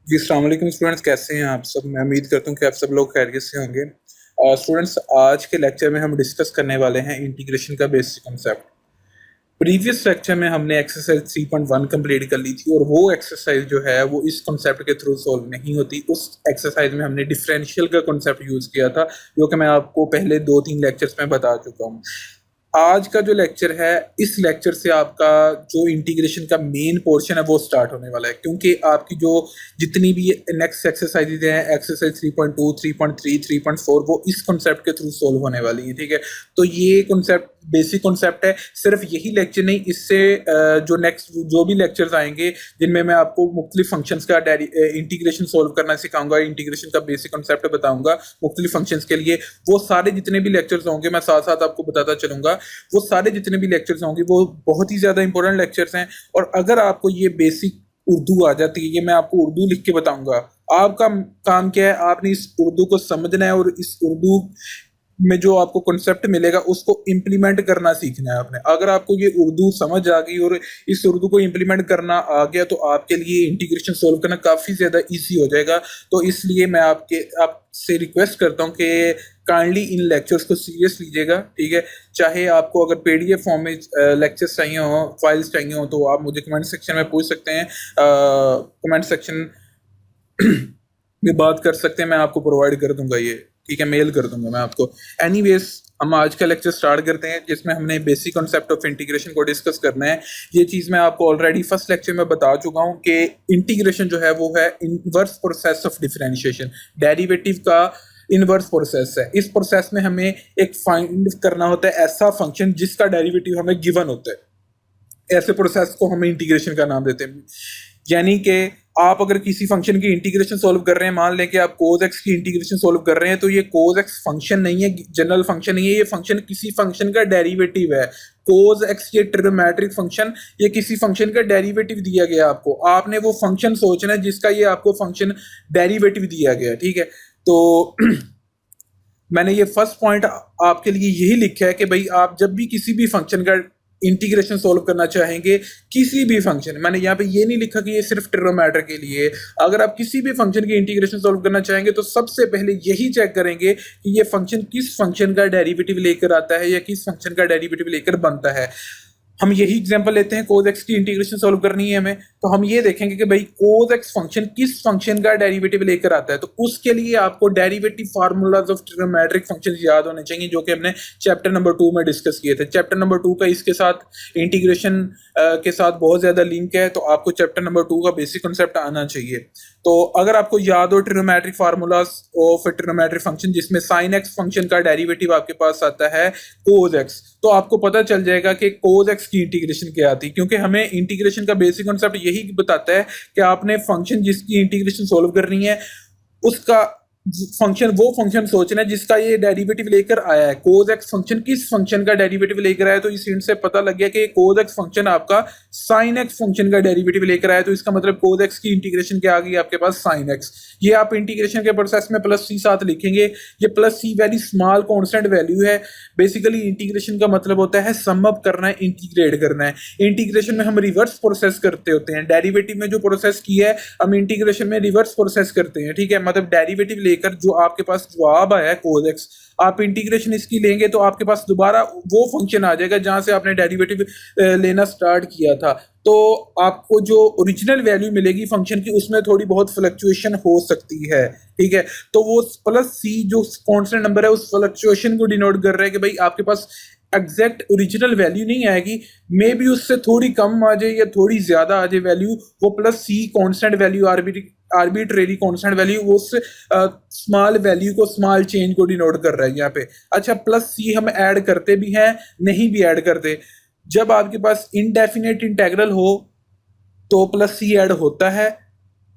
जी, अस्सलाम वालेकुम स्टूडेंट्स, कैसे हैं आप सब? मैं उम्मीद करता हूँ कि आप सब लोग खैरियत से होंगे। स्टूडेंट्स, आज के लेक्चर में हम डिस्कस करने वाले हैं इंटीग्रेशन का बेसिक कांसेप्ट। प्रीवियस लेक्चर में हमने एक्सरसाइज 3.1 कंप्लीट कर ली थी और वो एक्सरसाइज जो है वो इस कांसेप्ट के थ्रू सॉल्व नहीं होती। उस एक्सरसाइज में हमने डिफरेंशियल का कांसेप्ट यूज़ किया था, जो कि मैं आपको पहले 2-3 लेक्चर्स में बता चुका हूँ। आज का जो लेक्चर है, इस लेक्चर से आपका जो इंटीग्रेशन का मेन पोर्शन है वो स्टार्ट होने वाला है, क्योंकि आपकी जो जितनी भी नेक्स्ट एक्सरसाइजेज हैं, एक्सरसाइज 3.2, 3.3, 3.4, वो इस कॉन्सेप्ट के थ्रू सोल्व होने वाली है। ठीक है, तो ये कॉन्सेप्ट बेसिक कॉन्सेप्ट है। सिर्फ यही लेक्चर नहीं, इससे जो नेक्स्ट जो भी लेक्चर्स आएंगे जिनमें मैं आपको मुख्तलिफ फंक्शंस का इंटीग्रेशन सोल्व करना सिखाऊंगा, इंटीग्रेशन का बेसिक कॉन्सेप्ट बताऊंगा मुख्तलिफ फंक्शंस के लिए, वो सारे जितने भी लेक्चर्स होंगे मैं साथ साथ आपको बताता चलूंगा। वो सारे जितने भी लेक्चर्स होंगे वो बहुत ही ज़्यादा इंपॉर्टेंट लेक्चर्स हैं। और अगर आपको ये बेसिक उर्दू आ जाती है, ये मैं आपको उर्दू लिख के बताऊंगा, आपका काम क्या है, आपने इस उर्दू को समझना है और इस उर्दू में जो आपको कॉन्सेप्ट मिलेगा उसको इम्प्लीमेंट करना सीखना है आपने। अगर आपको ये उर्दू समझ आ गई और इस उर्दू को इम्प्लीमेंट करना आ गया तो आपके लिए इंटीग्रेशन सोल्व करना काफ़ी ज़्यादा इजी हो जाएगा। तो इसलिए मैं आपसे रिक्वेस्ट करता हूँ कि काइंडली इन लेक्चर्स को सीरियस लीजिएगा। ठीक है, चाहे आपको अगर पीडीएफ फॉर्म में लेक्चर्स चाहिए हो, फाइल्स चाहिए हो, तो आप मुझे कमेंट सेक्शन में पूछ सकते हैं। कमेंट सेक्शन में बात कर सकते हैं, मैं आपको प्रोवाइड कर दूंगा ये। ठीक है, मेल कर दूंगा मैं आपको। एनीवेज, हम आज का लेक्चर स्टार्ट करते हैं, जिसमें हमने बेसिक कॉन्सेप्ट ऑफ इंटीग्रेशन को डिस्कस करना है। ये चीज़ मैं आपको ऑलरेडी फर्स्ट लेक्चर में बता चुका हूँ कि इंटीग्रेशन जो है वो है inverse process of differentiation, derivative का इनवर्स प्रोसेस है। इस प्रोसेस में हमें एक फाइंड करना होता है ऐसा फंक्शन जिसका डेरिवेटिव हमें गिवन होता है। ऐसे प्रोसेस को हम इंटीग्रेशन का नाम देते हैं। यानी कि आप अगर किसी फंक्शन की इंटीग्रेशन सोल्व कर रहे हैं, मान लें कि आप कोज एक्स की इंटीग्रेशन सोल्व कर रहे हैं, तो ये कोज एक्स फंक्शन नहीं है, जनरल फंक्शन नहीं है, ये फंक्शन किसी फंक्शन का डेरिवेटिव है। कोज एक्स ये ट्रिग्नोमेट्रिक फंक्शन, ये किसी फंक्शन का डेरिवेटिव दिया गया आपको, आपने वो फंक्शन सोचना है जिसका ये आपको फंक्शन डेरिवेटिव दिया गया। ठीक है, तो मैंने ये फर्स्ट पॉइंट आपके लिए यही लिखा है कि भाई आप जब भी किसी भी फंक्शन का इंटीग्रेशन सोल्व करना चाहेंगे, किसी भी फंक्शन, मैंने यहाँ पे ये नहीं लिखा कि ये सिर्फ ट्रिग्नोमेट्री के लिए, अगर आप किसी भी फंक्शन की इंटीग्रेशन सोल्व करना चाहेंगे तो सबसे पहले यही चेक करेंगे कि ये फंक्शन किस फंक्शन का डेरिवेटिव लेकर आता है या किस फंक्शन का डेरिवेटिव लेकर बनता है। हम यही एग्जांपल लेते हैं, कोज एक्स की इंटीग्रेशन सोल्व करनी है हमें, तो हम ये देखेंगे कि भाई कोज एक्स फंक्शन किस फंक्शन का डेरिवेटिव लेकर आता है। तो उसके लिए आपको derivative formulas of trigonometric functions याद होने चाहिए, जो कि हमने चैप्टर नंबर 2 में डिस्कस किए थे। चैप्टर नंबर 2 का इसके साथ इंटीग्रेशन के साथ बहुत ज्यादा लिंक है, तो आपको चैप्टर नंबर 2 का बेसिक कॉन्सेप्ट आना चाहिए। तो अगर आपको याद हो trigonometric formulas of trigonometric function, जिसमें साइन एक्स फंक्शन का डेरिवेटिव आपके पास आता है कोज एक्स, तो आपको पता चल जाएगा कि कोज एक्स की इंटीग्रेशन क्या आती है, क्योंकि हमें इंटीग्रेशन का बेसिक कॉन्सेप्ट यही बताता है कि आपने फंक्शन जिसकी इंटीग्रेशन सोल्व करनी है उसका वो फंक्शन सोचना है जिसका ये डेरिवेटिव लेकर आया है। कोज एक्स फंक्शन किस फंक्शन का डेरिवेटिव लेकर आया, तो इस हिंट से पता लग गया कि कोज एक्स फंक्शन आपका साइन एक्स फंक्शन का डेरिवेटिव लेकर आया, तो इसका मतलब कोज एक्स की इंटीग्रेशन क्या आ गई आपके पास, साइन एक्स। ये आप इंटीग्रेशन के प्रोसेस में प्लस सी साथ लिखेंगे। ये प्लस सी वेरी स्मॉल कॉन्स्टेंट वैल्यू है। बेसिकली इंटीग्रेशन का मतलब होता है सम अप करना है, इंटीग्रेट करना है। इंटीग्रेशन में हम रिवर्स प्रोसेस करते होते हैं, डेरिवेटिव में जो प्रोसेस की है हम इंटीग्रेशन में रिवर्स प्रोसेस करते हैं। ठीक है, मतलब डेरिवेटिव लेकर जो आपके पास जवाब आया है कोज एक्स, आप इंटीग्रेशन इसकी लेंगे तो आपके पास दोबारा वो फंक्शन आ जाएगा जहां से आपने डेरिवेटिव लेना स्टार्ट किया था। तो आपको जो ओरिजिनल वैल्यू मिलेगी फंक्शन की, उसमें थोड़ी बहुत फ्लक्चुएशन हो सकती है। ठीक है, तो वो प्लस सी जो कांस्टेंट नंबर है उस फ्लक्चुएशन को डिनोट कर रहा है कि भाई आपके पास एग्जैक्ट ओरिजिनल वैल्यू नहीं आएगी, मे बी उससे थोड़ी कम आ जाए या थोड़ी ज्यादा आ जाए वैल्यू, वो plus C constant value arbitrary constant value वो उस स्मॉल वैल्यू को, स्मॉल चेंज को डिनोट कर रहा है यहाँ पे। अच्छा, प्लस सी हम ऐड करते भी हैं, नहीं भी ऐड करते। जब आपके पास इनडेफिनेट इंटेग्रल हो तो प्लस सी ऐड होता है,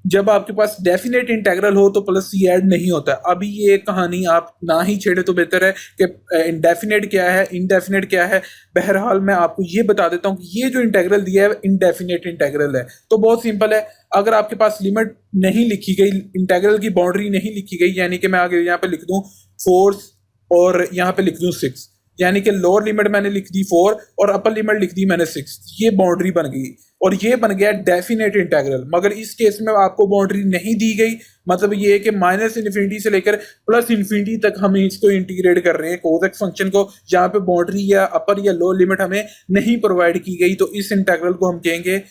जब आपके पास डेफिनेट इंटेग्रल हो तो प्लस सी ऐड नहीं होता। अभी ये कहानी आप ना ही छेड़े तो बेहतर है कि इंडेफिनेट क्या है, इंडेफिनेट क्या है। बहरहाल मैं आपको ये बता देता हूँ कि ये जो इंटेग्रल दिया है इंडेफिनेट इंटेग्रल है। तो बहुत सिंपल है, अगर आपके पास लिमिट नहीं लिखी गई, इंटेग्रल की बाउंड्री नहीं लिखी गई, यानी कि मैं आगे यहाँ पे लिख दूँ 4 और यहाँ पे लिख दूँ 6, यानी कि लोअर लिमिट मैंने लिख दी 4 और अपर लिमिट लिख दी मैंने 6, ये बाउंड्री बन गई। और ये बन गया डेफिनेट इंटीग्रल। मगर इस केस में आपको बाउंड्री नहीं दी गई, मतलब ये है कि माइनस इन्फिनिटी से लेकर प्लस इन्फिनिटी तक हम इसको इंटीग्रेट कर रहे हैं cos x फंक्शन को। यहाँ पे बाउंड्री या अपर या लो लिमिट हमें नहीं प्रोवाइड की गई, तो इस इंटीग्रल को हम कहेंगे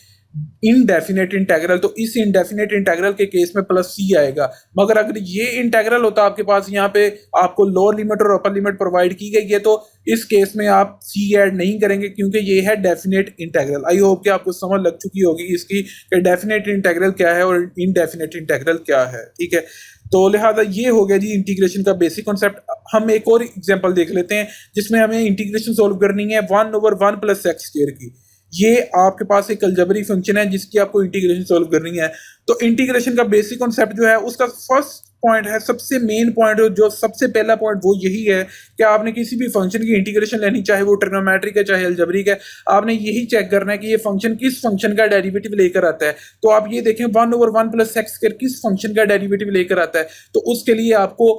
इनडेफिनेट इंटीग्रल। तो इस इनडेफिनेट इंटीग्रल के केस में प्लस सी आएगा। मगर अगर ये इंटीग्रल होता आपके पास, यहाँ पे आपको लोअर लिमिट और अपर लिमिट प्रोवाइड की गई है, तो इस केस में आप सी ऐड नहीं करेंगे क्योंकि ये है डेफिनेट इंटीग्रल। आई होप कि आपको समझ लग चुकी होगी इसकी कि डेफिनेट इंटीग्रल क्या है और इनडेफिनेट इंटीग्रल क्या है। ठीक है, तो लिहाजा ये हो गया जी इंटीग्रेशन का बेसिक कॉन्सेप्ट। हम एक और एग्जांपल देख लेते हैं जिसमें हमें इंटीग्रेशन सोल्व करनी है 1/1 प्लस एक्स स्क्वायर की। ये आपके पास एक अलजेब्रिक फंक्शन है जिसकी आपको इंटीग्रेशन सोल्व करनी है। तो इंटीग्रेशन का बेसिक कॉन्सेप्ट जो है उसका फर्स्ट पॉइंट है, सबसे मेन पॉइंट जो सबसे पहला पॉइंट वो यही है कि आपने किसी भी फंक्शन की इंटीग्रेशन लेनी, चाहे वो ट्रिग्नोमेट्रिक है चाहे अलजेब्रिक है, आपने यही चेक करना है कि ये फंक्शन किस फंक्शन का डेरिवेटिव लेकर आता है। तो आप ये देखें 1/1 प्लस एक्स स्क्वायर किस फंक्शन का डेरिवेटिव लेकर आता है, तो उसके लिए आपको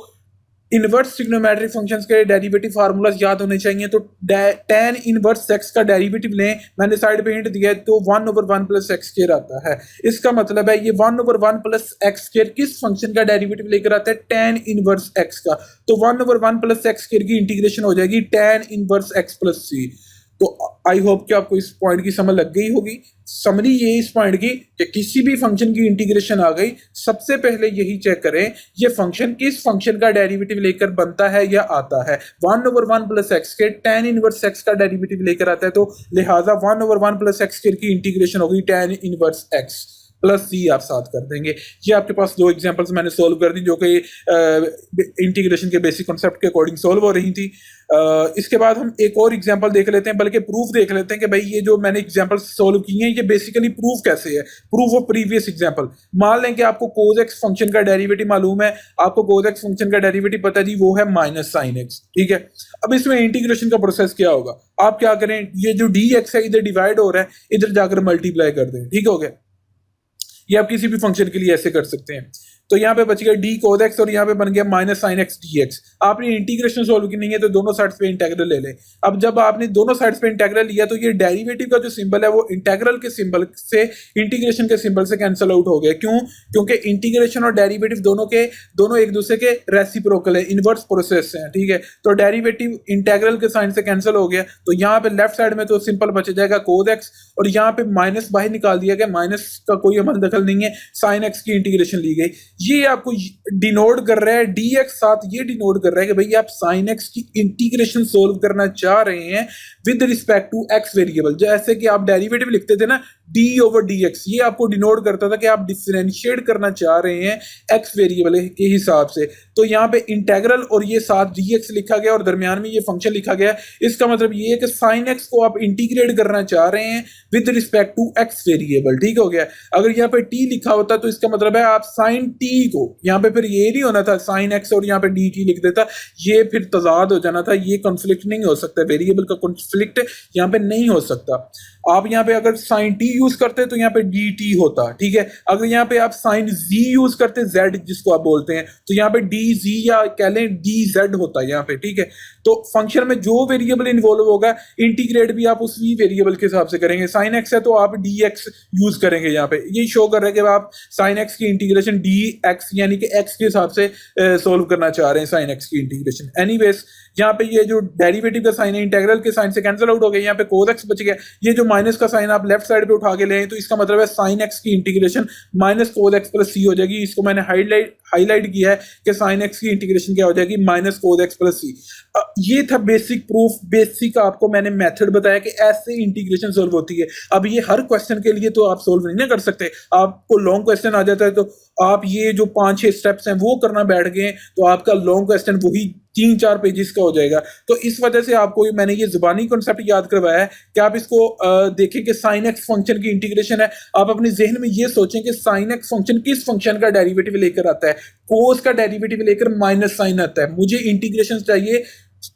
इनवर्स ट्रिग्नोमेट्रिक फंक्शंस के डेरिवेटिव फार्मूलाज याद होने चाहिए। तो tan इनवर्स एक्स का डेरिवेटिव लें, मैंने साइड पे हिंट दिया है, तो 1/1 प्लस एक्स स्क्वायर आता है। इसका मतलब है ये 1/1 प्लस एक्स स्क्वायर किस फंक्शन का डेरिवेटिव लेकर आता है, tan इनवर्स एक्स का। तो 1/1 प्लस एक्स स्क्वायर की इंटीग्रेशन हो जाएगी tan इनवर्स एक्स प्लस सी। तो आई होप कि आपको इस पॉइंट की समझ लग गई होगी। समरी ये इस पॉइंट की कि किसी भी फंक्शन की इंटीग्रेशन आ गई, सबसे पहले यही चेक करें ये फंक्शन किस फंक्शन का डेरिवेटिव लेकर बनता है या आता है। 1/1 प्लस एक्स के tan इनवर्स एक्स का डेरिवेटिव लेकर आता है, तो लिहाजा 1/1 प्लस एक्स की इंटीग्रेशन होगी tan इनवर्स एक्स प्लस सी आप साथ कर देंगे। ये आपके पास दो एग्जांपल्स मैंने सोल्व कर दी जो कि इंटीग्रेशन के बेसिक कॉन्सेप्ट के अकॉर्डिंग सोल्व हो रही थी। इसके बाद हम एक और एग्जांपल देख लेते हैं, बल्कि प्रूफ देख लेते हैं कि भाई ये जो मैंने एग्जांपल्स सोल्व किए हैं ये बेसिकली प्रूफ कैसे है। Proof of previous example. मान लें कि आपको cos x फंक्शन का डेरिवेटिव मालूम है, आपको cos x फंक्शन का डेरिवेटिव पता जी वो है माइनस साइन x। ठीक है, अब इसमें इंटीग्रेशन का प्रोसेस क्या होगा, आप क्या करें, ये जो dx है इधर डिवाइड हो रहा है, इधर जाकर मल्टीप्लाई कर दें। ठीक हो गया, ये आप किसी भी फंक्शन के लिए ऐसे कर सकते हैं। तो यहाँ पे बच गया डी cos x और यहाँ पे बन गया minus sine x D x. आपने इंटीग्रेशन सोल्व करनी है तो दोनों साइड्स पे इंटेग्रल ले लें। अब जब आपने दोनों साइड्स पे इंटेग्रल लिया तो ये डेरिवेटिव का जो सिंबल है वो इंटेग्रल के सिंबल से इंटीग्रेशन के सिंबल से कैंसिल आउट हो गया। क्यों? क्योंकि इंटीग्रेशन और डेरिवेटिव दोनों एक दूसरे के रेसिप्रोकल है, इनवर्स प्रोसेस है। ठीक है, तो डेरिवेटिव इंटेग्रल के साइन से कैंसिल हो गया, तो यहाँ पे लेफ्ट साइड में तो सिंपल बच जाएगा cos x और यहाँ पे माइनस बाहर निकाल दिया गया, माइनस का कोई अमल दखल नहीं है, साइन एक्स की इंटीग्रेशन ली गई। ये आपको डिनोट कर रहा है dx साथ, ये डिनोट कर रहा है कि भाई आप sin x की इंटीग्रेशन सोल्व करना चाह रहे हैं with respect to x variable. जैसे कि आप डेरिवेटिव लिखते थे ना d/dx, ये आपको डिनोट करता था कि आप डिफरेंशिएट करना चाह रहे हैं x वेरिएबल के हिसाब से। तो यहाँ पे इंटेग्रल और ये साथ dx लिखा गया और दरमियान में ये फंक्शन लिखा गया। इसका मतलब ये है कि sin x को आप इंटीग्रेट करना चाह रहे हैं with respect to x variable. ठीक हो गया। अगर यहाँ पे t लिखा होता तो इसका मतलब है आप sin t को, यहाँ पे फिर ये नहीं होना था sin x और यहाँ पे dt लिख देता, ये फिर तजाद हो जाना था। ये कॉन्फ्लिक्ट नहीं हो सकता, वेरिएबल का कॉन्फ्लिक्ट यहाँ पे नहीं हो सकता। आप यहाँ पे अगर sin t यूज करते तो यहाँ पे dt होता। ठीक है, अगर यहाँ पे आप sin z यूज करते, z जिसको आप बोलते हैं, तो यहाँ पे dz या कह लें dz होता है यहाँ पे। ठीक है, तो फंक्शन में जो वेरिएबल इन्वॉल्व होगा इंटीग्रेट भी आप उसी वेरिएबल के हिसाब से करेंगे। sin x है तो आप dx यूज करेंगे। यहाँ पे ये शो कर रहा है कि आप sin x की इंटीग्रेशन dx यानी कि x के हिसाब से सोल्व करना चाह रहे हैं sin x की इंटीग्रेशन। एनीवेज यहाँ पे ये जो डेरिवेटिव का साइन है इंटीग्रल के साइन से कैंसिल आउट हो गया, यहाँ पे cos x बच गया। ये जो माइनस का साइन आप लेफ्ट साइड पे उठा के लें तो इसका मतलब है sin x की integration minus cos x plus c हो जाएगी। इसको मैंने हाईलाइट किया है कि sin x की इंटीग्रेशन क्या हो जाएगी, minus cos x plus c। ये था बेसिक प्रूफ। बेसिक आपको मैंने मेथड बताया कि ऐसे इंटीग्रेशन सोल्व होती है। अब ये हर क्वेश्चन के लिए तो आप सोल्व नहीं ना कर सकते, आपको लॉन्ग क्वेश्चन आ जाता है तो आप ये जो 5-6 स्टेप्स हैं वो करना बैठ गए तो आपका लॉन्ग क्वेश्चन वही 3-4 पेजेस का हो जाएगा। तो इस वजह से आपको मैंने ये जुबानी कॉन्सेप्ट याद करवाया है कि आप इसको देखें कि sin x फंक्शन की इंटीग्रेशन है। आप अपने जहन में ये सोचें कि sin x फंक्शन किस फंक्शन का डेरिवेटिव लेकर आता है, cos का डेरिवेटिव लेकर माइनस साइन आता है। मुझे इंटीग्रेशन चाहिए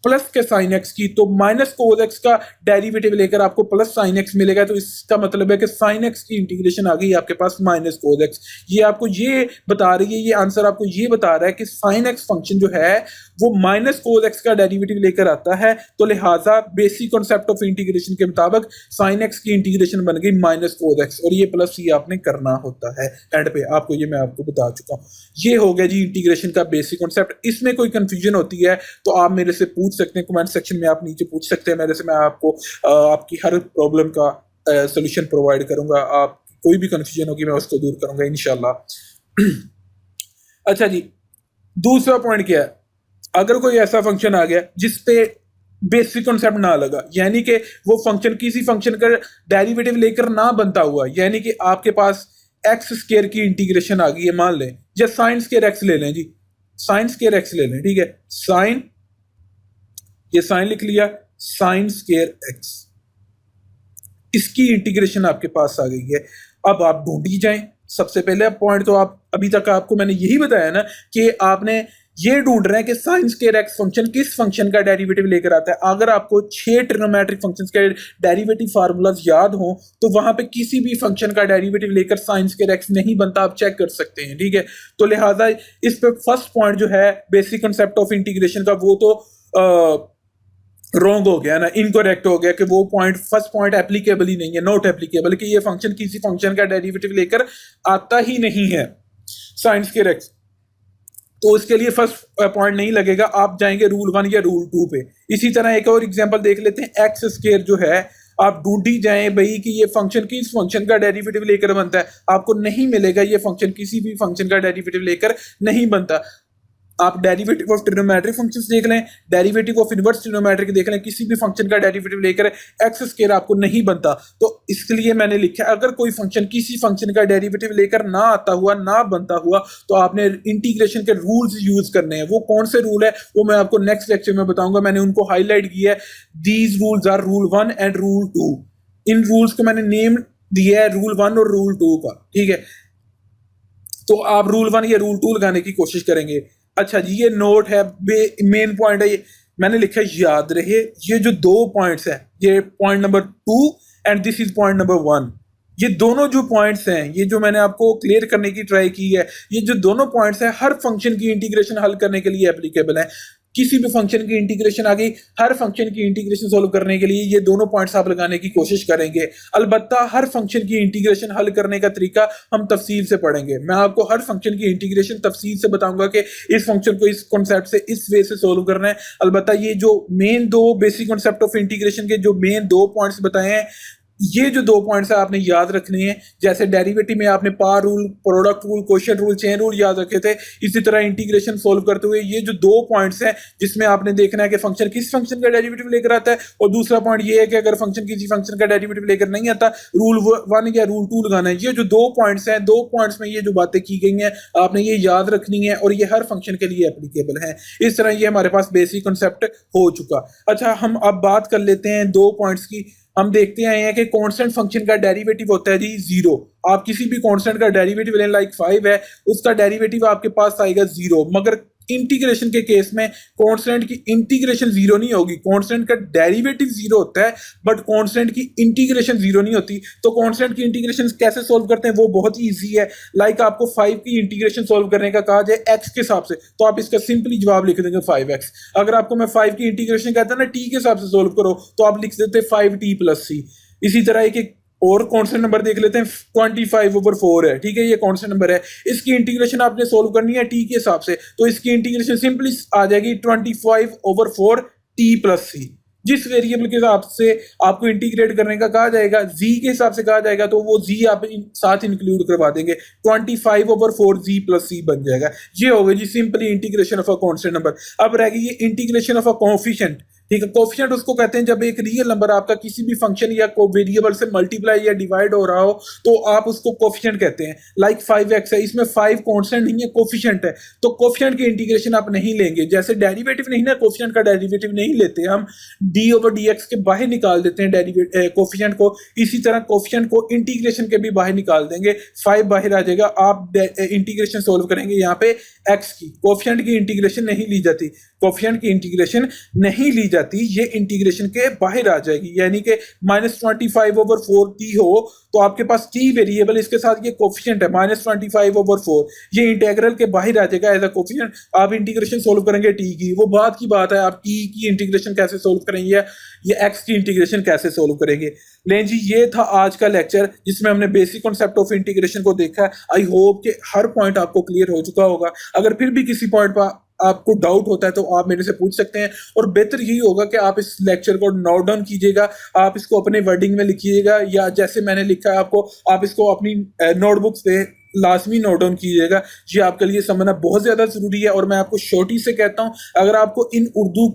प्लस के साइन एक्स की, तो माइनस कोस एक्स का डेरिवेटिव लेकर आपको प्लस साइन एक्स मिलेगा, तो इसका मतलब है कि साइन एक्स की इंटीग्रेशन आ गई आपके पास माइनस कोस एक्स। ये आपको ये बता रही है, ये आंसर आपको ये बता रहा है कि साइन एक्स फंक्शन जो है वो माइनस कोस एक्स का डेरिवेटिव लेकर आता है, तो लिहाजा बेसिक कॉन्सेप्ट ऑफ इंटीग्रेशन के मुताबिक साइन एक्स की इंटीग्रेशन बन गई माइनस कोस एक्स, और ये प्लस ये आपने करना होता है एंड पे, आपको ये मैं आपको बता चुका हूँ। ये हो गया जी इंटीग्रेशन का बेसिक कॉन्सेप्ट। इसमें कोई कंफ्यूजन होती है तो आप मेरे से पूछ सकते हैं, कमेंट सेक्शन में आप नीचे पूछ सकते हैं मेरे से, मैं आपको आपकी हर प्रॉब्लम का सोल्यूशन प्रोवाइड करूंगा। आप कोई भी कंफ्यूजन होगी मैं उसको दूर करूंगा इंशाल्लाह। अच्छा जी, दूसरा पॉइंट क्या है, अगर कोई ऐसा फंक्शन आ गया जिसपे बेसिक कॉन्सेप्ट ना लगा, यानी कि वो फंक्शन किसी फंक्शन का डेरिवेटिव लेकर ना बनता हुआ, यानी कि आपके पास एक्स स्क्वायर की इंटीग्रेशन आ गई है, मान लें, या साइन स्क्वायर एक्स ले लें जी, साइन स्क्वायर एक्स ले लें, ठीक है, साइन, ये साइन लिख लिया, साइन स्क्वायर एक्स, इसकी इंटीग्रेशन आपके पास आ गई है। अब आप ढूंढी जाएं, सबसे पहले पॉइंट तो आप अभी तक आपको मैंने यही बताया ना कि आपने ये ढूंढ रहे हैं कि साइन स्क्वायर एक्स फंक्शन किस फंक्शन का डेरिवेटिव लेकर आता है। अगर आपको 6 ट्रिग्नोमेट्रिक फंक्शंस के डेरिवेटिव फार्मूलाज याद हो तो वहां पे किसी भी फंक्शन का डेरिवेटिव लेकर साइन स्क्वायर एक्स नहीं बनता, आप चेक कर सकते हैं, ठीक है। तो लिहाजा इस पे फर्स्ट पॉइंट जो है बेसिक कंसेप्ट ऑफ इंटीग्रेशन का, वो तो रॉन्ग हो गया ना, इनकरेक्ट हो गया कि वो पॉइंट, फर्स्ट पॉइंट एप्लीकेबल ही नहीं है, नॉट एप्लीकेबल, कि ये फंक्शन किसी फंक्शन का डेरिवेटिव लेकर आता ही नहीं है साइन स्क्वायर एक्स, तो उसके लिए फर्स्ट पॉइंट नहीं लगेगा। आप जाएंगे रूल 1 या रूल 2 पे। इसी तरह एक और एग्जांपल देख लेते हैं, एक्स स्क्वायर जो है, आप ढूंढी जाएं भाई कि ये फंक्शन किस फंक्शन का डेरिवेटिव लेकर बनता है, आपको नहीं मिलेगा, ये फंक्शन किसी भी फंक्शन का डेरिवेटिव लेकर नहीं बनता। आप डेरिवेटिव ऑफ ट्रिग्नोमेट्रिक फंक्शंस देख लें, डेरिवेटिव ऑफ इनवर्स ट्रिग्नोमेट्रिक देख लें, किसी भी फंक्शन का डेरिवेटिव लेकर एक्स स्क्वायर आपको नहीं बनता। तो इसके लिए मैंने लिखा, अगर कोई फंक्शन किसी फंक्शन का डेरिवेटिव लेकर ना आता हुआ, ना बनता हुआ, तो आपने इंटीग्रेशन के रूल्स यूज करने हैं। वो कौन से रूल है वो मैं आपको नेक्स्ट लेक्चर में बताऊंगा, मैंने उनको हाईलाइट किया है। These rules are rule 1 and rule 2। इन रूल्स को मैंने नेम दिया है रूल 1 और रूल 2 का, ठीक है। तो आप रूल 1 या रूल 2 लगाने की कोशिश करेंगे। अच्छा जी, ये नोट है, मेन पॉइंट है, ये मैंने लिखा है, याद रहे, ये जो 2 पॉइंट्स हैं, ये point number 2 and this is point number 1, ये दोनों जो पॉइंट्स हैं, ये जो मैंने आपको क्लियर करने की ट्राई की है, ये जो दोनों पॉइंट्स हैं हर फंक्शन की इंटीग्रेशन हल करने के लिए एप्लीकेबल है। किसी भी फंक्शन की इंटीग्रेशन आ गई, हर फंक्शन की इंटीग्रेशन सॉल्व करने के लिए ये दोनों पॉइंट्स आप लगाने की कोशिश करेंगे। अलबत्ता हर फंक्शन की इंटीग्रेशन हल करने का तरीका हम तफसील से पढ़ेंगे। मैं आपको हर फंक्शन की इंटीग्रेशन तफसील से बताऊंगा कि इस फंक्शन को इस कॉन्सेप्ट से, इस वे से सॉल्व करना है। अलबत्ता ये जो main 2 basic concept of integration के जो मेन 2 पॉइंट्स बताए हैं, ये जो 2 पॉइंट्स है आपने याद रखने हैं। जैसे डेरिवेटिव में आपने पार rule, product rule, quotient rule, chain rule याद रखे थे, इसी तरह इंटीग्रेशन सॉल्व करते हुए ये जो 2 पॉइंट्स हैं जिसमें आपने देखना है कि फंक्शन किस फंक्शन का डेरिवेटिव लेकर आता है, और दूसरा पॉइंट ये है कि अगर फंक्शन किसी फंक्शन का डेरिवेटिव लेकर नहीं आता, रूल 1 या रूल 2 लगाना है। ये जो 2 पॉइंट्स हैं, 2 पॉइंट्स में ये जो बातें की गई हैं आपने ये याद रखनी है, और ये हर फंक्शन के लिए एप्लीकेबल है। इस तरह ये हमारे पास बेसिक कॉन्सेप्ट हो चुका। अच्छा, हम अब बात कर लेते हैं 2 पॉइंट्स की। हम देखते आए हैं कि कांस्टेंट फंक्शन का डेरिवेटिव होता है जी 0। आप किसी भी कांस्टेंट का डेरिवेटिव लें, लाइक 5 है, उसका डेरिवेटिव आपके पास आएगा 0। मगर इंटीग्रेशन के केस में कांस्टेंट की इंटीग्रेशन 0 नहीं होगी, कांस्टेंट का डेरिवेटिव 0 होता है, बट कांस्टेंट की इंटीग्रेशन 0 नहीं होती। तो कांस्टेंट की इंटीग्रेशन कैसे सोल्व करते हैं वो बहुत ही ईजी है। लाइक आपको 5 की इंटीग्रेशन सोल्व करने का कहा जाए एक्स के हिसाब से, तो आप इसका सिंपली जवाब लिख देंगे 5x। अगर आपको मैं 5 की इंटीग्रेशन कहता ना टी के हिसाब से सोल्व करो, तो आप लिख देते 5t + c। इसी तरह एक और कांस्टेंट नंबर देख लेते हैं, 25/4 है, ठीक है, ये कांस्टेंट नंबर है। इसकी इंटीग्रेशन आपने सोल्व करनी है टी के हिसाब से, तो इसकी इंटीग्रेशन सिंपली आ जाएगी 25/4 t + c। जिस वेरिएबल के हिसाब से आपको इंटीग्रेट करने का कहा जाएगा, z के हिसाब से कहा जाएगा, तो वो z आप साथ इंक्लूड करवा देंगे, 25/4 z + c बन जाएगा। ये हो गई जी simply integration of a constant number. अब रह गई ये इंटीग्रेशन ऑफ अ कोएफिशिएंट, ठीक है। कोएफिशिएंट उसको कहते हैं जब एक रियल नंबर आपका किसी भी फंक्शन या को वेरिएबल से मल्टीप्लाई या डिवाइड हो रहा हो, तो आप उसको कोएफिशिएंट कहते हैं। लाइक 5x है, इसमें 5 कांस्टेंट नहीं है, कोएफिशिएंट है, तो कोएफिशिएंट की इंटीग्रेशन आप नहीं लेंगे। जैसे डेरिवेटिव नहीं ना, कोएफिशिएंट का डेरिवेटिव नहीं लेते हम, d/dx के बाहर निकाल देते हैं डेरिवेटिव कोएफिशिएंट को, इसी तरह कोएफिशिएंट को इंटीग्रेशन के भी बाहर निकाल देंगे, 5 बाहर आ जाएगा। आप इंटीग्रेशन सोल्व करेंगे यहाँ पे x की, कोएफिशिएंट की इंटीग्रेशन नहीं ली जाती। कोफिशिएंट की इंटीग्रेशन नहीं ली जाती, ये इंटीग्रेशन के बाहर आ जाएगी। यानी कि -25/4 t हो तो आपके पास t वेरिएबल, इसके साथ ये कोफिशिएंट है -25/4, ये इंटीग्रल के बाहर आ जाएगा एज अ कोफिशिएंट। आप इंटीग्रेशन सोल्व करेंगे t की, वो बात की बात है, आप t की इंटीग्रेशन कैसे सोल्व करेंगे, ये x की इंटीग्रेशन कैसे सोल्व करेंगे। लेकिन जी ये था आज का लेक्चर जिसमें हमने बेसिक कॉन्सेप्ट ऑफ इंटीग्रेशन को देखा। आई होप कि हर पॉइंट आपको क्लियर हो चुका होगा। अगर फिर भी किसी पॉइंट पर आपको डाउट होता है तो आप मेरे से पूछ सकते हैं, और बेहतर यही होगा कि आप इस लेक्चर को नोट डाउन कीजिएगा, आप इसको अपने वर्डिंग में लिखिएगा, या जैसे मैंने लिखा है आपको, आप इसको अपनी नोटबुक्स पे लाजमी नोट डाउन कीजिएगा। ये आपके लिए समझना बहुत ज्यादा जरूरी है। और मैं आपको छोटी से कहता हूं, अगर आपको इन उर्दू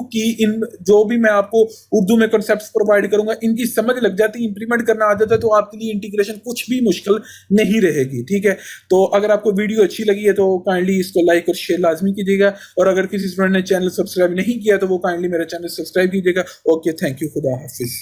की इन जो भी मैं आपको उर्दू में कॉन्सेप्ट्स प्रोवाइड करूंगा, इनकी समझ लग जाती, इंप्लीमेंट करना आ जाता है, तो आपके लिए इंटीग्रेशन कुछ भी मुश्किल नहीं रहेगी। ठीक है, तो अगर आपको वीडियो अच्छी लगी है तो काइंडली इसको लाइक और शेयर लाजमी कीजिएगा, और अगर किसी स्टूडेंट ने चैनल सब्सक्राइब नहीं किया तो वो काइंडली मेरा चैनल सब्सक्राइब कीजिएगा। ओके, थैंक यू, खुदा हाफिज।